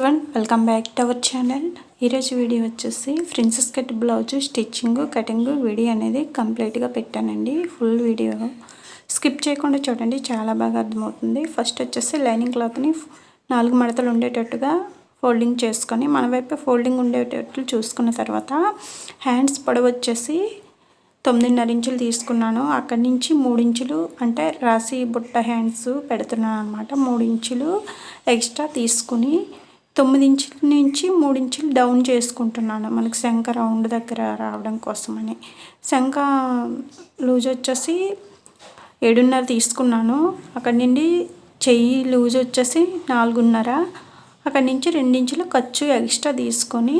Everyone welcome back to our channel. ఈరోజు video వచ్చేసి princess cut blouse stitching cutting video అనేది కంప్లీట్గా పెట్టానండి. ఫుల్ వీడియో స్కిప్ చేయకుండా చూడండి, చాలా బాగా అర్థమవుతుంది. ఫస్ట్ వచ్చేసి లైనింగ్ క్లాత్ని 4 మడతలు ఉండేటట్టుగా ఫోల్డింగ్ చేసుకొని మన వైపు ఫోల్డింగ్ ఉండేటట్లు చూసుకున్న తర్వాత హ్యాండ్స్ పొడవు వచ్చేసి 9.5 ఇంచులు తీసుకున్నాను. అక్కడి నుంచి 3 ఇంచులు అంటే రాసి బుట్ట హ్యాండ్స్ పెడుతున్నాను అనమాట. 3 ఇంచులు ఎక్స్ట్రా తీసుకుని 9 ఇంచుల నుంచి 3 ఇంచులు డౌన్ చేసుకుంటున్నాను, మనకి శంఖ రౌండ్ దగ్గర రావడం కోసమని. శంఖ లూజ్ వచ్చేసి 7.5 తీసుకున్నాను. అక్కడి నుండి చెయ్యి లూజ్ వచ్చేసి 4.5. అక్కడి నుంచి 2 ఇంచులు ఖర్చు ఎక్స్ట్రా తీసుకొని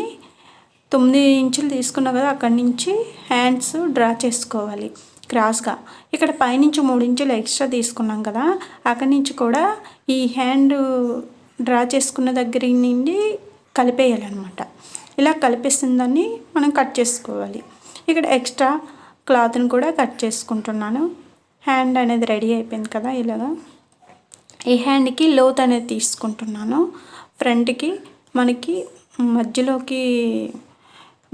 9 ఇంచులు తీసుకున్నా కదా, అక్కడి నుంచి హ్యాండ్స్ డ్రా చేసుకోవాలి క్రాస్గా. ఇక్కడ పైనుంచి 3 ఇంచులు ఎక్స్ట్రా తీసుకున్నాం కదా, అక్కడి నుంచి కూడా ఈ హ్యాండ్ డ్రా చేసుకున్న దగ్గర నుండి కలిపేయాలన్నమాట. ఇలా కలిపేసిన దాన్ని మనం కట్ చేసుకోవాలి. ఇక్కడ ఎక్స్ట్రా క్లాత్ని కూడా కట్ చేసుకుంటున్నాను. హ్యాండ్ అనేది రెడీ అయిపోయింది కదా. ఇలాగా ఈ హ్యాండ్కి లోత్ అనేది తీసుకుంటున్నాను. ఫ్రంట్కి మనకి మధ్యలోకి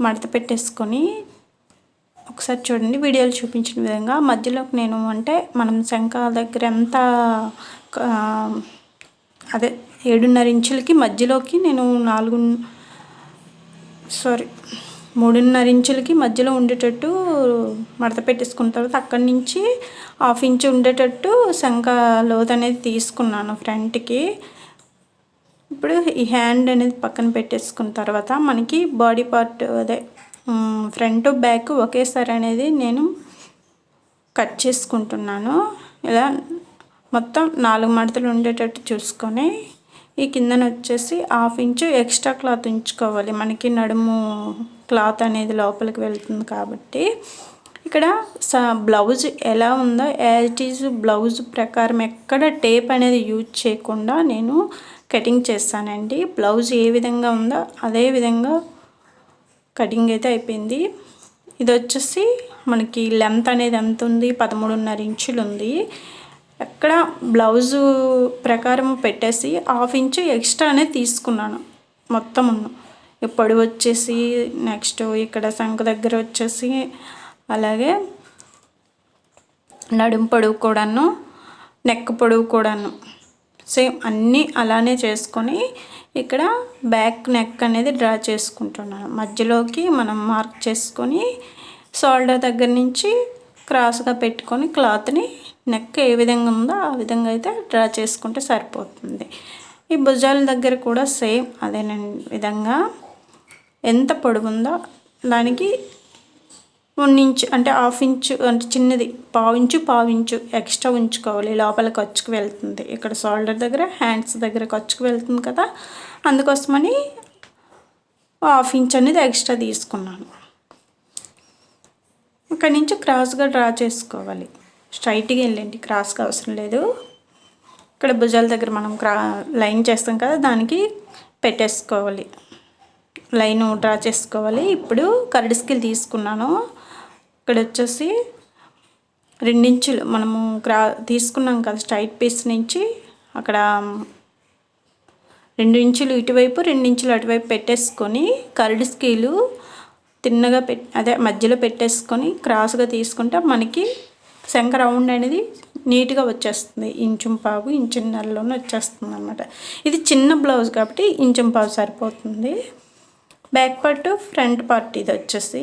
మడత పెట్టేసుకొని ఒకసారి చూడండి, వీడియోలు చూపించిన విధంగా మధ్యలోకి నేను అంటే మనం శంఖ దగ్గర ఎంత అదే 7.5 ఇంచులకి మధ్యలోకి నేను 3.5 ఇంచులకి మధ్యలో ఉండేటట్టు మడత పెట్టేసుకున్న తర్వాత అక్కడి నుంచి 1/2 ఇంచు ఉండేటట్టు శంఖ లోత్ అనేది తీసుకున్నాను ఫ్రంట్కి. ఇప్పుడు ఈ హ్యాండ్ అనేది పక్కన పెట్టేసుకున్న తర్వాత మనకి బాడీ పార్ట్ అదే ఫ్రంట్ బ్యాక్ ఒకేసారి అనేది నేను కట్ చేసుకుంటున్నాను. ఇలా మొత్తం 4 మడతలు ఉండేటట్టు చూసుకొని ఈ కిందన వచ్చేసి 1/2 ఇంచు ఎక్స్ట్రా క్లాత్ ఉంచుకోవాలి. మనకి నడుము క్లాత్ అనేది లోపలికి వెళ్తుంది కాబట్టి ఇక్కడ బ్లౌజ్ ఎలా ఉందో యాజ్ ఇట్ ఈజ్ బ్లౌజ్ ప్రకారం ఎక్కడ టేప్ అనేది యూజ్ చేయకుండా నేను కటింగ్ చేస్తానండి. బ్లౌజ్ ఏ విధంగా ఉందో అదే విధంగా కటింగ్ అయితే అయిపోయింది. ఇది వచ్చేసి మనకి లెంత్ అనేది ఎంత ఉంది, 13.5 ఇంచులు ఉంది. ఎక్కడ బ్లౌజు ప్రకారం పెట్టేసి 1/2 ఇంచు ఎక్స్ట్రా అనేది తీసుకున్నాను మొత్తం. పొడవు వచ్చేసి నెక్స్ట్ ఇక్కడ శంఖ దగ్గర వచ్చేసి అలాగే నడుము పొడవు కూడాను, నెక్ పొడవు కూడాను సేమ్ అన్నీ అలానే చేసుకొని ఇక్కడ బ్యాక్ నెక్ అనేది డ్రా చేసుకుంటున్నాను. మధ్యలోకి మనం మార్క్ చేసుకొని షోల్డర్ దగ్గర నుంచి క్రాస్గా పెట్టుకొని క్లాత్ని నెక్ ఏ విధంగా ఉందో ఆ విధంగా అయితే డ్రా చేసుకుంటే సరిపోతుంది. ఈ భుజాల దగ్గర కూడా సేమ్ అదే విధంగా ఎంత పొడవు ఉందో దానికి 1 ఇంచు అంటే 1/2 ఇంచు అంటే చిన్నది 1/2 ఇంచు ఎక్స్ట్రా ఉంచుకోవాలి. లోపల ఖర్చుకు వెళ్తుంది, ఇక్కడ షోల్డర్ దగ్గర హ్యాండ్స్ దగ్గర ఖర్చుకు వెళ్తుంది కదా, అందుకోసమని 1/2 ఇంచు అనేది ఎక్స్ట్రా తీసుకున్నాను. ఇక్కడ నుంచి క్రాస్గా డ్రా చేసుకోవాలి. స్ట్రైట్గా వెళ్ళండి, క్రాస్గా అవసరం లేదు. ఇక్కడ భుజాల దగ్గర మనం లైన్ చేస్తాం కదా, దానికి పెట్టేసుకోవాలి, లైన్ డ్రా చేసుకోవాలి. ఇప్పుడు కర్డ్ స్కేల్ తీసుకున్నాను. ఇక్కడ వచ్చేసి 2 ఇంచులు మనము తీసుకున్నాం కదా స్ట్రైట్ పీస్ నుంచి, అక్కడ 2 ఇంచులు ఇటువైపు 2 ఇంచులు అటువైపు పెట్టేసుకొని కర్డ్ స్కేలు తిన్నగా అదే మధ్యలో పెట్టేసుకొని క్రాస్గా తీసుకుంటే మనకి శంఖ రౌండ్ అనేది నీట్గా వచ్చేస్తుంది. 1.5 ఇంచున్నరలోనే వచ్చేస్తుంది అన్నమాట. ఇది చిన్న బ్లౌజ్ కాబట్టి 1.5 ఇంచు సరిపోతుంది. బ్యాక్ పార్ట్ ఫ్రంట్ పార్ట్ ఇది వచ్చేసి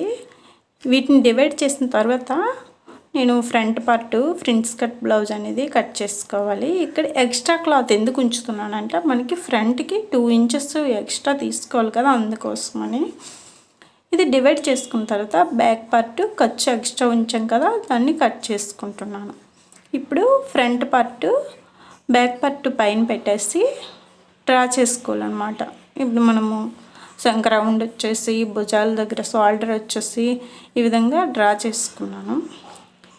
వీటిని డివైడ్ చేసిన తర్వాత నేను front part prince cut blouse అనేది కట్ చేసుకోవాలి. ఇక్కడ ఎక్స్ట్రా క్లాత్ ఎందుకు ఉంచుతున్నానంటే మనకి ఫ్రంట్కి 2 ఇంచెస్ ఎక్స్ట్రా తీసుకోవాలి కదా, అందుకోసమని. ఇది డివైడ్ చేసుకున్న తర్వాత బ్యాక్ పార్ట్ ఖర్చు ఎక్స్ట్రా ఉంచాం కదా, దాన్ని కట్ చేసుకుంటున్నాను. ఇప్పుడు ఫ్రంట్ పార్ట్ బ్యాక్ పార్ట్ పైన పెట్టేసి డ్రా చేసుకోవాలన్నమాట. ఇప్పుడు మనము శంఖ రౌండ్ వచ్చేసి భుజాల దగ్గర షోల్డర్ వచ్చేసి ఈ విధంగా డ్రా చేసుకున్నాను.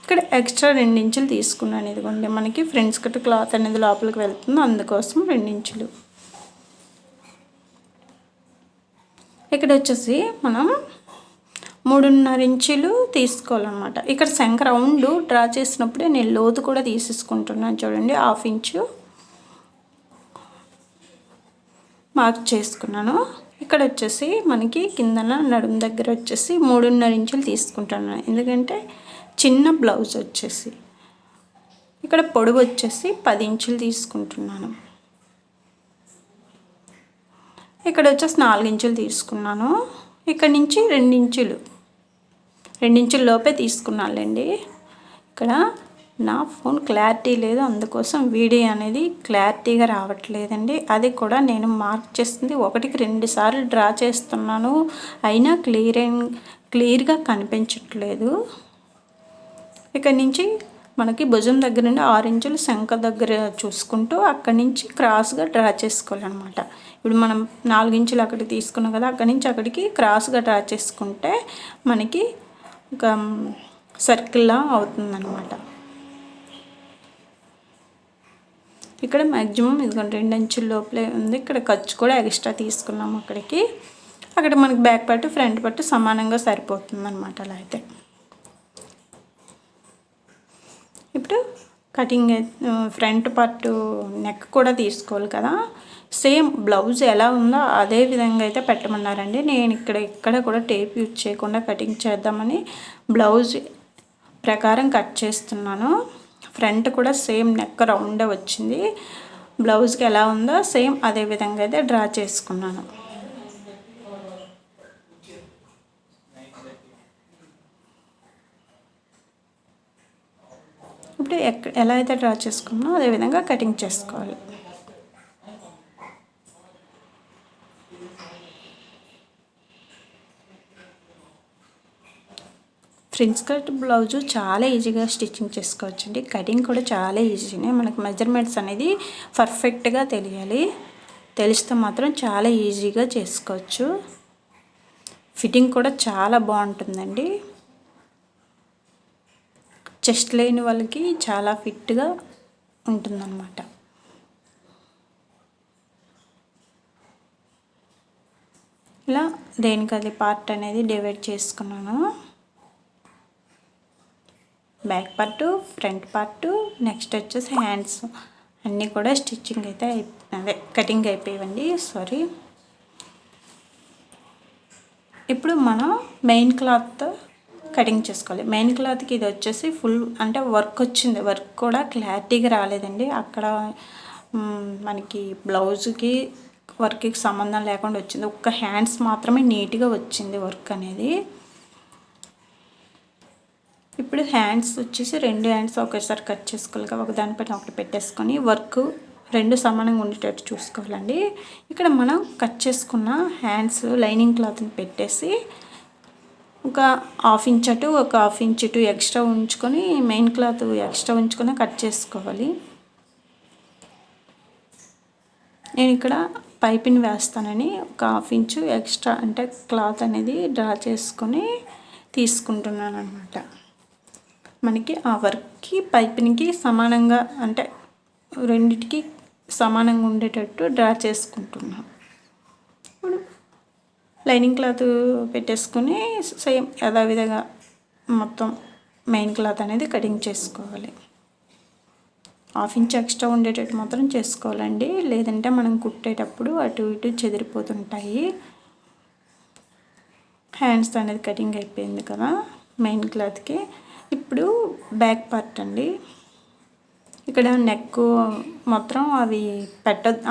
ఇక్కడ ఎక్స్ట్రా 2 ఇంచులు తీసుకున్నాను. ఇదిగోండి మనకి ఫ్రంట్ కట్ క్లాత్ అనేది లోపలికి వెళ్తుంది, అందుకోసం 2 ఇంచులు. ఇక్కడ వచ్చేసి మనం 3.5 ఇంచులు తీసుకోవాలన్నమాట. ఇక్కడ శంఖ రౌండ్ డ్రా చేసినప్పుడే నేను లోతు కూడా తీసేసుకుంటున్నాను. చూడండి 1/2 ఇంచు మార్క్ చేసుకున్నాను. ఇక్కడ వచ్చేసి మనకి కిందన నడుము దగ్గర వచ్చేసి 3.5 ఇంచులు తీసుకుంటాను, ఎందుకంటే చిన్న బ్లౌజ్ వచ్చేసి. ఇక్కడ పొడవు వచ్చేసి 10 ఇంచులు తీసుకుంటున్నాను. ఇక్కడ వచ్చేసి 4 ఇంచులు తీసుకున్నాను. ఇక్కడ నుంచి 2 ఇంచుల లోపే తీసుకున్నానులేండి. ఇక్కడ నా ఫోన్ క్లారిటీ లేదు, అందుకోసం వీడియో అనేది క్లారిటీగా రావట్లేదండి. అది కూడా నేను మార్క్ చేస్తుంది 1కి 2 సార్లు డ్రా చేస్తున్నాను, అయినా క్లియర్గా కనిపించట్లేదు. ఇక్కడ నుంచి మనకి భుజం దగ్గర నుండి 6 ఇంచులు శంఖ దగ్గర చూసుకుంటూ అక్కడి నుంచి క్రాస్గా డ్రా చేసుకోవాలన్నమాట. ఇప్పుడు మనం 4 ఇంచులు అక్కడికి తీసుకున్నాం కదా, అక్కడి నుంచి అక్కడికి క్రాస్గా డ్రా చేసుకుంటే మనకి ఒక సర్కిల్లా అవుతుందన్నమాట. ఇక్కడ మ్యాక్సిమం ఇదిగోండి 2 ఇంచుల లోపలే ఉంది. ఇక్కడ ఖర్చు కూడా ఎక్స్ట్రా తీసుకున్నాము అక్కడికి. అక్కడ మనకి బ్యాక్ పార్ట్ ఫ్రంట్ పార్ట్ సమానంగా సరిపోతుంది అన్నమాట. అలా అయితే ఇప్పుడు కటింగ్ ఫ్రంట్ పార్ట్ నెక్ కూడా తీసుకోవాలి కదా, సేమ్ బ్లౌజ్ ఎలా ఉందో అదే విధంగా అయితే పెట్టమన్నారండి. నేను ఇక్కడ కూడా టేప్ యూజ్ చేయకుండా కటింగ్ చేద్దామని బ్లౌజ్ ప్రకారం కట్ చేస్తున్నాను. ఫ్రంట్ కూడా సేమ్ నెక్ రౌండే వచ్చింది, బ్లౌజ్కి ఎలా ఉందో సేమ్ అదే విధంగా అయితే డ్రా చేసుకున్నాను. ఇప్పుడు ఎలా అయితే డ్రా చేసుకున్నామో అదేవిధంగా కటింగ్ చేసుకోవాలి. ఫ్రిన్స్ కట్ బ్లౌజు చాలా ఈజీగా స్టిచ్చింగ్ చేసుకోవచ్చండి. కటింగ్ కూడా చాలా ఈజీనే. మనకు మెజర్మెంట్స్ అనేది పర్ఫెక్ట్గా తెలియాలి, తెలిస్తే మాత్రం చాలా ఈజీగా చేసుకోవచ్చు. ఫిట్టింగ్ కూడా చాలా బాగుంటుందండి. చెస్ట్ లేని వాళ్ళకి చాలా ఫిట్గా ఉంటుందన్నమాట. ఇలా దేనికది పార్ట్ అనేది డివైడ్ చేసుకున్నాను. Back part, front part, next వచ్చేసి హ్యాండ్స్ అన్నీ కూడా స్టిచ్చింగ్ అయితే కటింగ్ అయిపోయాయండి. సారీ. ఇప్పుడు మనం మెయిన్ క్లాత్ కటింగ్ చేసుకోవాలి. మెయిన్ క్లాత్కి ఇది వచ్చేసి ఫుల్ అంటే వర్క్ వచ్చింది, వర్క్ కూడా క్లారిటీగా రాలేదండి. అక్కడ మనకి బ్లౌజ్కి వర్క్కి సంబంధం లేకుండా వచ్చింది, ఒక్క హ్యాండ్స్ మాత్రమే నీట్గా వచ్చింది వర్క్ అనేది. ఇప్పుడు హ్యాండ్స్ వచ్చేసి 2 హ్యాండ్స్ ఒకేసారి కట్ చేసుకోవాలి, ఒకదానిపైన ఒకటి పెట్టేసుకొని వర్క్ 2 సమానంగా ఉండేటట్టు చూసుకోవాలండి. ఇక్కడ మనం కట్ చేసుకున్న హ్యాండ్స్ లైనింగ్ క్లాత్ని పెట్టేసి ఒక 1/2 ఇంచ్ అటు ఒక 1/2 ఇంచ్ ఇటు ఎక్స్ట్రా ఉంచుకొని మెయిన్ క్లాత్ ఎక్స్ట్రా ఉంచుకొని కట్ చేసుకోవాలి. నేను ఇక్కడ పైపింగ్ వేస్తానని ఒక 1/2 ఇంచ్ ఎక్స్ట్రా అంటే క్లాత్ అనేది డ్రా చేసుకొని తీసుకుంటున్నాను అన్నమాట. మనకి ఆ వర్క్కి పైపింగ్కి సమానంగా అంటే రెండిటికి సమానంగా ఉండేటట్టు డ్రా చేసుకుంటున్నాను. ఇప్పుడు లైనింగ్ క్లాత్ పెట్టేసుకొని సేమ్ యథావిధిగా మొత్తం మెయిన్ క్లాత్ అనేది కటింగ్ చేసుకోవాలి. 1/2 ఇంచ్ ఎక్స్ట్రా ఉండేటట్టు మాత్రం చేసుకోవాలండి, లేదంటే మనం కుట్టేటప్పుడు అటు ఇటు చెదిరిపోతుంటాయి. హ్యాండ్స్ అనేది కటింగ్ అయిపోయింది కదా మెయిన్ క్లాత్కి. ఇప్పుడు బ్యాక్ పార్ట్ అండి. ఇక్కడ నెక్ మాత్రం అవి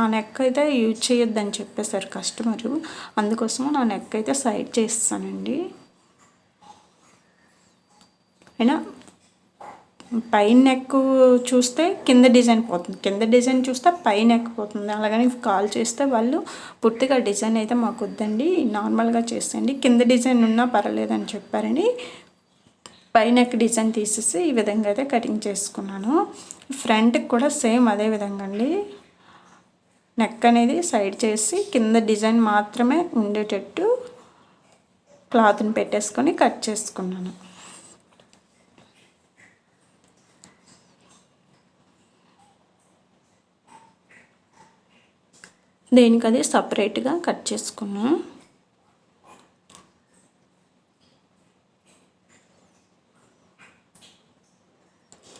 ఆ నెక్ అయితే యూజ్ చేయొద్దని చెప్పేశారు కస్టమరు, అందుకోసం నా నెక్ అయితే సైడ్ చేస్తానండి. అయినా పైన నెక్ చూస్తే కింద డిజైన్ పోతుంది, కింద డిజైన్ చూస్తే పై నెక్ పోతుంది. అలాగని కాల్ చేస్తే వాళ్ళు పూర్తిగా డిజైన్ అయితే మాకు వద్దండి, నార్మల్గా చేసేయండి, కింద డిజైన్ ఉన్నా పర్వాలేదని చెప్పారని పై నెక్ డిజైన్ తీసేసి ఈ విధంగా అయితే కటింగ్ చేసుకున్నాను. ఫ్రంట్కి కూడా సేమ్ అదే విధంగా అండి, నెక్ అనేది సైడ్ చేసి కింద డిజైన్ మాత్రమే ఉండేటట్టు క్లాత్ని పెట్టేసుకొని కట్ చేసుకున్నాను. దేనికి అది సపరేట్గా కట్ చేసుకున్నాను.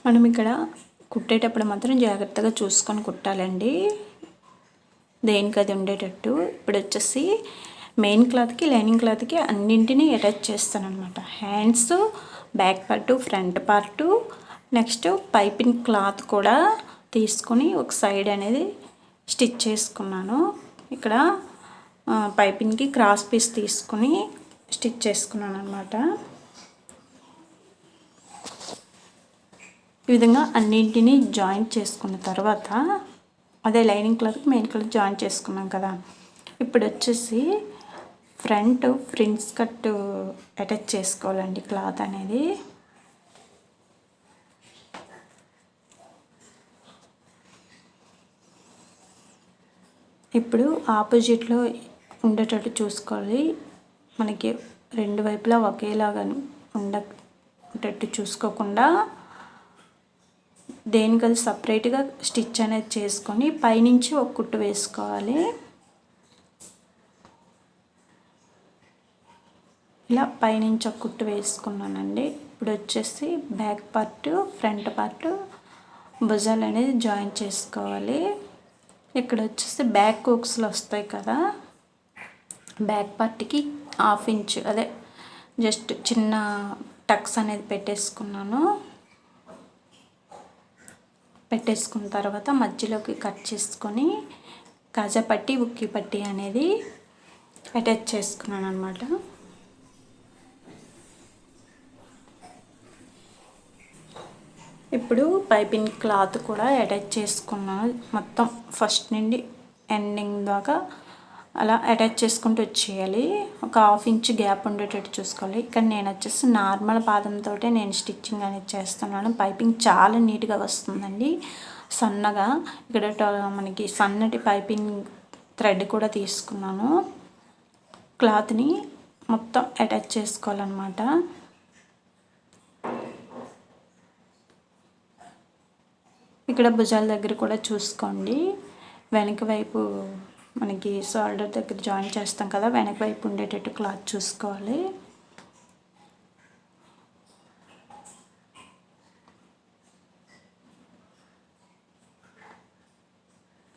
మనం ఇక్కడ కుట్టేటప్పుడు మాత్రం జాగ్రత్తగా చూసుకొని కుట్టాలండి. దేనికి అది ఉండేటట్టు. ఇప్పుడు వచ్చేసి మెయిన్ క్లాత్కి లైనింగ్ క్లాత్కి అన్నింటినీ అటాచ్ చేస్తాను అనమాట. Hands, back part, front part, next piping cloth కూడా తీసుకొని ఒక సైడ్ అనేది స్టిచ్ చేసుకున్నాను. ఇక్కడ పైపింగ్కి క్రాస్ పీస్ తీసుకుని స్టిచ్ చేసుకున్నాను అనమాట. ఈ విధంగా అన్నింటినీ జాయింట్ చేసుకున్న తర్వాత అదే లైనింగ్ క్లాత్కి మెయిన్ క్లాత్ జాయింట్ చేసుకున్నాం కదా. ఇప్పుడు వచ్చేసి ఫ్రంట్ ఫ్రిన్స్ కట్ అటాచ్ చేసుకోవాలండి క్లాత్ అనేది. ఇప్పుడు ఆపోజిట్లో ఉండేటట్టు చూసుకోవాలి. మనకి రెండు వైపులా ఒకేలాగా ఉండేటట్టు చూసుకోకుండా దేనికది సపరేట్గా స్టిచ్ అనేది చేసుకొని పైనుంచి ఒక కుట్టు వేసుకోవాలి. ఇలా పైనుంచి ఒక కుట్టు వేసుకున్నానండి. ఇప్పుడు వచ్చేసి బ్యాక్ పార్ట్, ఫ్రంట్ పార్ట్, భుజాలు అనేది జాయిన్ చేసుకోవాలి. ఇక్కడ వచ్చేసి బ్యాక్ హుక్స్లు వస్తాయి కదా, బ్యాక్ పార్ట్కి 1/2 ఇంచ్ అదే జస్ట్ చిన్న టక్స్ అనేది పెట్టేసుకున్నాను. పెట్టేసుకున్న తర్వాత మధ్యలోకి కట్ చేసుకొని కాజా పట్టి, ఉక్కి పట్టి అనేది అటాచ్ చేసుకున్నాను అనమాట. ఇప్పుడు పైపింగ్ క్లాత్ కూడా అటాచ్ చేసుకున్నాను. మొత్తం ఫస్ట్ నుండి ఎండింగ్ దాకా అలా అటాచ్ చేసుకుంటూ వచ్చేయాలి. ఒక 1/2 ఇంచ్ గ్యాప్ ఉండేటట్టు చూసుకోవాలి. ఇక్కడ నేను వచ్చేసి నార్మల్ పాదంతో నేను స్టిచ్చింగ్ అనేది చేస్తున్నాను. పైపింగ్ చాలా నీట్గా వస్తుందండి, సన్నగా. ఇక్కడ మనకి సన్నటి పైపింగ్ థ్రెడ్ కూడా తీసుకున్నాను. క్లాత్ని మొత్తం అటాచ్ చేసుకోవాలన్నమాట. ఇక్కడ భుజాల దగ్గర కూడా చూసుకోండి. వెనక వైపు మనకి షోల్డర్ దగ్గర జాయిన్ చేస్తాం కదా, వెనక వైపు ఉండేటట్టు క్లాత్ చూసుకోవాలి.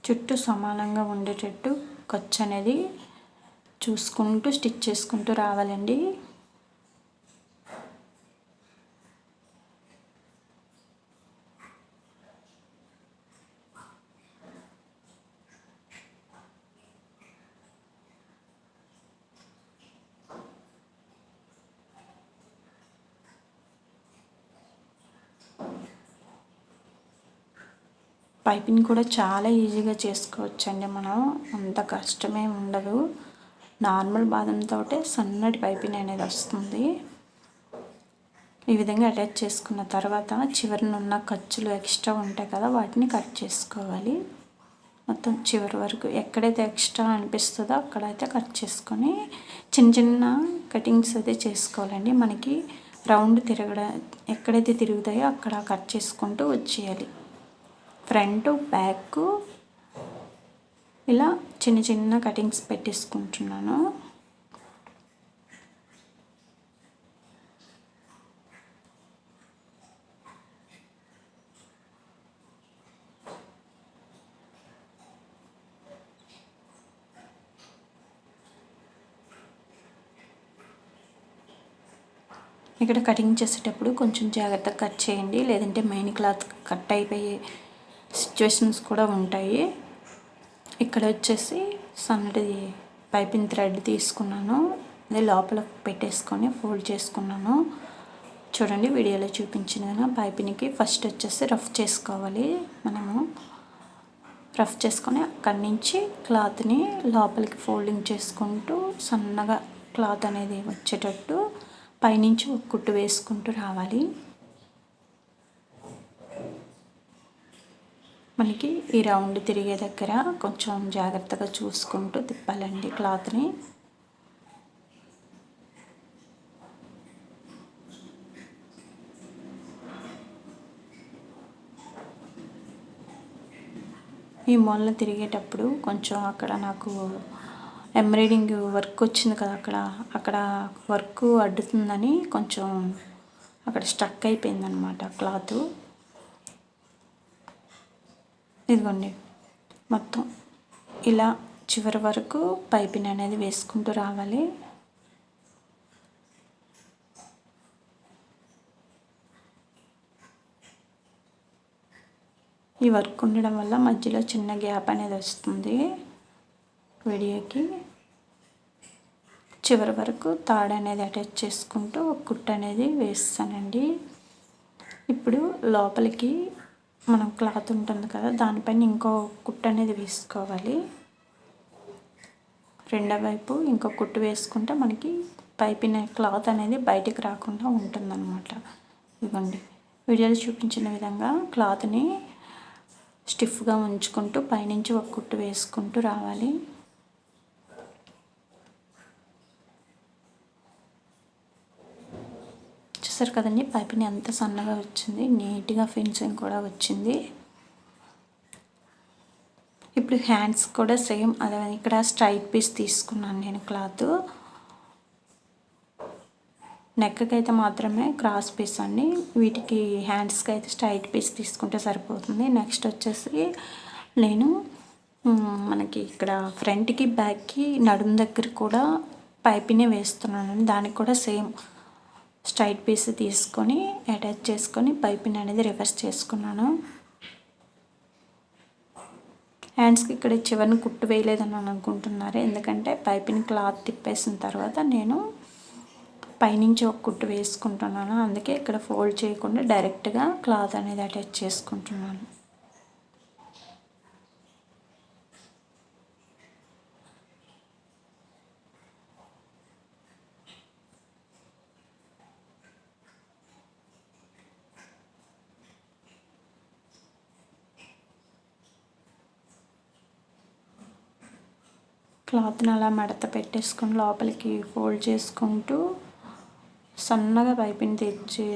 చుట్టూ సమానంగా ఉండేటట్టు ఖర్చు అనేది చూసుకుంటూ స్టిచ్ చేసుకుంటూ రావాలండి. పైపింగ్ కూడా చాలా ఈజీగా చేసుకోవచ్చండి మనం, అంత కష్టమే ఉండదు. నార్మల్ బాదంతో సన్నటి పైపింగ్ అనేది వస్తుంది. ఈ విధంగా అటాచ్ చేసుకున్న తర్వాత చివరిన ఉన్న ఖర్చులు ఎక్స్ట్రా ఉంటాయి కదా, వాటిని కట్ చేసుకోవాలి. మొత్తం చివరి వరకు ఎక్కడైతే ఎక్స్ట్రా అనిపిస్తుందో అక్కడైతే కట్ చేసుకొని చిన్న చిన్న కటింగ్స్ అయితే చేసుకోవాలండి. మనకి రౌండ్ ఎక్కడైతే తిరుగుతాయో అక్కడ కట్ చేసుకుంటూ వచ్చేయాలి. ఫ్రంట్, బ్యాక్ ఇలా చిన్న చిన్న కటింగ్స్ పెట్టేసుకుంటున్నాను. ఇక్కడ కటింగ్ చేసేటప్పుడు కొంచెం జాగ్రత్తగా కట్ చేయండి, లేదంటే మెయిన్ క్లాత్ కట్ అయిపోయే సిచ్యువేషన్స్ కూడా ఉంటాయి. ఇక్కడ వచ్చేసి సన్నటి పైపింగ్ థ్రెడ్ తీసుకున్నాను, అది లోపల పెట్టేసుకొని ఫోల్డ్ చేసుకున్నాను. చూడండి వీడియోలో చూపించిన పైపింగ్కి ఫస్ట్ వచ్చేసి రఫ్ చేసుకోవాలి. మనము రఫ్ చేసుకొని అక్కడి నుంచి క్లాత్ని లోపలికి ఫోల్డింగ్ చేసుకుంటూ సన్నగా క్లాత్ అనేది వచ్చేటట్టు పైనుంచి ఒక కుట్టు వేసుకుంటూ రావాలి. మనకి ఈ రౌండ్ తిరిగే దగ్గర కొంచెం జాగ్రత్తగా చూసుకుంటూ తిప్పాలండి క్లాత్ని. ఈ మూల తిరిగేటప్పుడు కొంచెం అక్కడ నాకు ఎంబ్రాయిడింగ్ వర్క్ వచ్చింది కదా, అక్కడ వర్క్ అడ్డుతుందని కొంచెం అక్కడ స్టక్ అయిపోయిందనమాట క్లాత్. ఇదిగోండి మొత్తం ఇలా చివరి వరకు పైపింగ్ అనేది వేసుకుంటూ రావాలి. ఈ వర్క్ ఉండడం వల్ల మధ్యలో చిన్న గ్యాప్ అనేది వస్తుంది వీడియోకి. చివరి వరకు తాడు అనేది అటాచ్ చేసుకుంటూ ఒక కుట్టు అనేది వేస్తానండి. ఇప్పుడు లోపలికి మనం క్లాత్ ఉంటుంది కదా, దానిపైన ఇంకో కుట్టు అనేది వేసుకోవాలి. రెండో వైపు ఇంకో కుట్టు వేసుకుంటే మనకి పైపిన క్లాత్ అనేది బయటికి రాకుండా ఉంటుందన్నమాట. ఇదిగోండి వీడియోలో చూపించిన విధంగా క్లాత్ని స్టిఫ్గా ఉంచుకుంటూ పైనుంచి ఒక కుట్టు వేసుకుంటూ రావాలి. చూసారు కదండి పైపింగ్ ఎంత సన్నగా వచ్చింది, నీట్గా ఫినిషింగ్ కూడా వచ్చింది. ఇప్పుడు హ్యాండ్స్ కూడా సేమ్ అదే, ఇక్కడ స్ట్రైట్ పీస్ తీసుకున్నాను నేను క్లాత్. నెక్కి అయితే మాత్రమే క్రాస్ పీస్ అండి, వీటికి హ్యాండ్స్కి అయితే స్ట్రైట్ పీస్ తీసుకుంటే సరిపోతుంది. నెక్స్ట్ వచ్చేసి నేను మనకి ఇక్కడ ఫ్రంట్కి బ్యాక్కి నడుము దగ్గర కూడా పైపింగ్ వేస్తున్నాను. దానికి కూడా సేమ్ స్ట్రైట్ పీస్ తీసుకొని అటాచ్ చేసుకొని పైపింగ్ అనేది రివర్స్ చేసుకున్నాను. హ్యాండ్స్కి ఇక్కడ చివరిని కుట్టు వేయలేదని అనుకుంటున్నారు, ఎందుకంటే పైపింగ్ క్లాత్ తిప్పేసిన తర్వాత నేను పైనుంచి ఒక కుట్టు వేసుకుంటున్నాను. అందుకే ఇక్కడ ఫోల్డ్ చేయకుండా డైరెక్ట్గా క్లాత్ అనేది అటాచ్ చేసుకుంటున్నాను. క్లాత్ని అలా మడత పెట్టేసుకొని లోపలికి ఫోల్డ్ చేసుకుంటూ సన్నగా పైపింగ్ తెచ్చి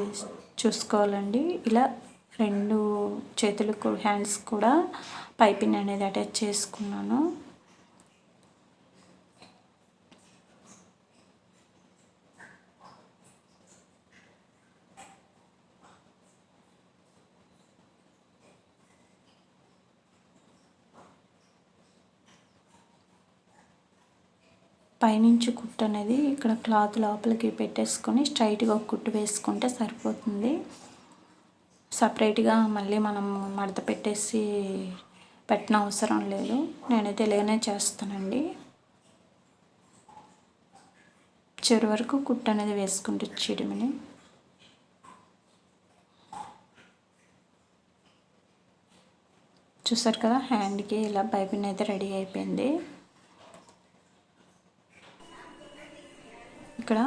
చూసుకోవాలండి. ఇలా రెండు చేతులకు హ్యాండ్స్ కూడా పైపింగ్ అనేది అటాచ్ చేసుకున్నాను. పైనుంచి కుట్టు అనేది ఇక్కడ క్లాత్ లోపలికి పెట్టేసుకొని స్ట్రైట్గా ఒక కుట్టు వేసుకుంటే సరిపోతుంది. సపరేట్గా మళ్ళీ మనం మడత పెట్టేసి పెట్టిన అవసరం లేదు. నేనైతే ఇలానే చేస్తానండి. చివరి వరకు కుట్టు అనేది వేసుకుంటూ చీడిమిని చూసారు కదా, హ్యాండ్కి ఇలా పైపింగ్ అయితే రెడీ అయిపోయింది. ఇక్కడ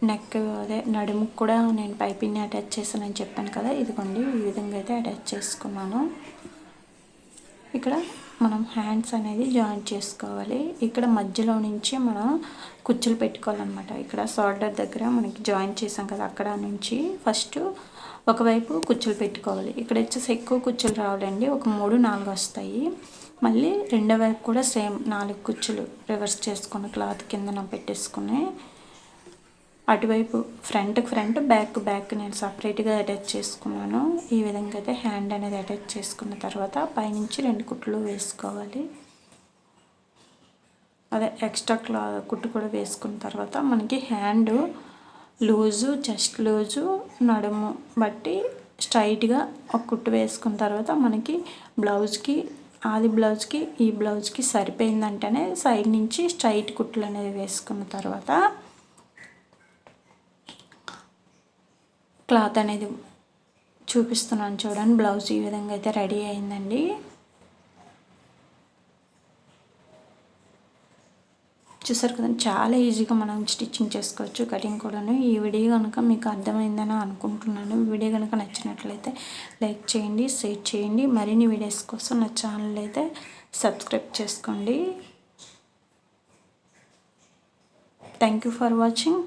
నెక్ అదే నడుముకు కూడా నేను పైపింగ్ అటాచ్ చేశానని చెప్పాను కదా, ఇదిగోండి ఈ విధంగా అయితే అటాచ్ చేసుకున్నాను. ఇక్కడ మనం హ్యాండ్స్ అనేది జాయింట్ చేసుకోవాలి. ఇక్కడ మధ్యలో నుంచి మనం కుచ్చులు పెట్టుకోవాలన్నమాట. ఇక్కడ షోల్డర్ దగ్గర మనకి జాయింట్ చేసాం కదా, అక్కడ నుంచి ఫస్ట్ ఒకవైపు కుచ్చులు పెట్టుకోవాలి. ఇక్కడ వచ్చేసి ఎక్కువ కుచ్చులు రావాలండి, ఒక 3-4 వస్తాయి. మళ్ళీ రెండో వైపు కూడా సేమ్ 4 కుచ్చులు రివర్స్ చేసుకుని క్లాత్ కిందన పెట్టేసుకుని అటువైపు ఫ్రంట్కి ఫ్రంట్ బ్యాక్ బ్యాక్ నేను సపరేట్గా అటాచ్ చేసుకున్నాను. ఈ విధంగా అయితే హ్యాండ్ అనేది అటాచ్ చేసుకున్న తర్వాత పైనుంచి 2 కుట్లు వేసుకోవాలి. అదే ఎక్స్ట్రా కుట్టు కూడా వేసుకున్న తర్వాత మనకి హ్యాండ్ లూజు, చెస్ట్ లూజు, నడుము బట్టి స్ట్రైట్గా ఒక కుట్టు వేసుకున్న తర్వాత మనకి బ్లౌజ్కి ఆది బ్లౌజ్కి ఈ బ్లౌజ్కి సరిపోయిందంటేనే సైడ్ నుంచి స్ట్రైట్ కుట్లు అనేది వేసుకున్న తర్వాత క్లాత్ అనేది చూపిస్తున్నాను చూడండి. బ్లౌజ్ ఈ విధంగా అయితే రెడీ అయిందండి. చూసారు కదండి, చాలా ఈజీగా మనం స్టిచ్చింగ్ చేసుకోవచ్చు, కటింగ్ కూడాను. ఈ వీడియో కనుక మీకు అర్థమైందని అనుకుంటున్నాను. వీడియో కనుక నచ్చినట్లయితే లైక్ చేయండి, షేర్ చేయండి. మరిన్ని వీడియోస్ కోసం నా ఛానల్ అయితే సబ్స్క్రైబ్ చేసుకోండి. Thank you for watching.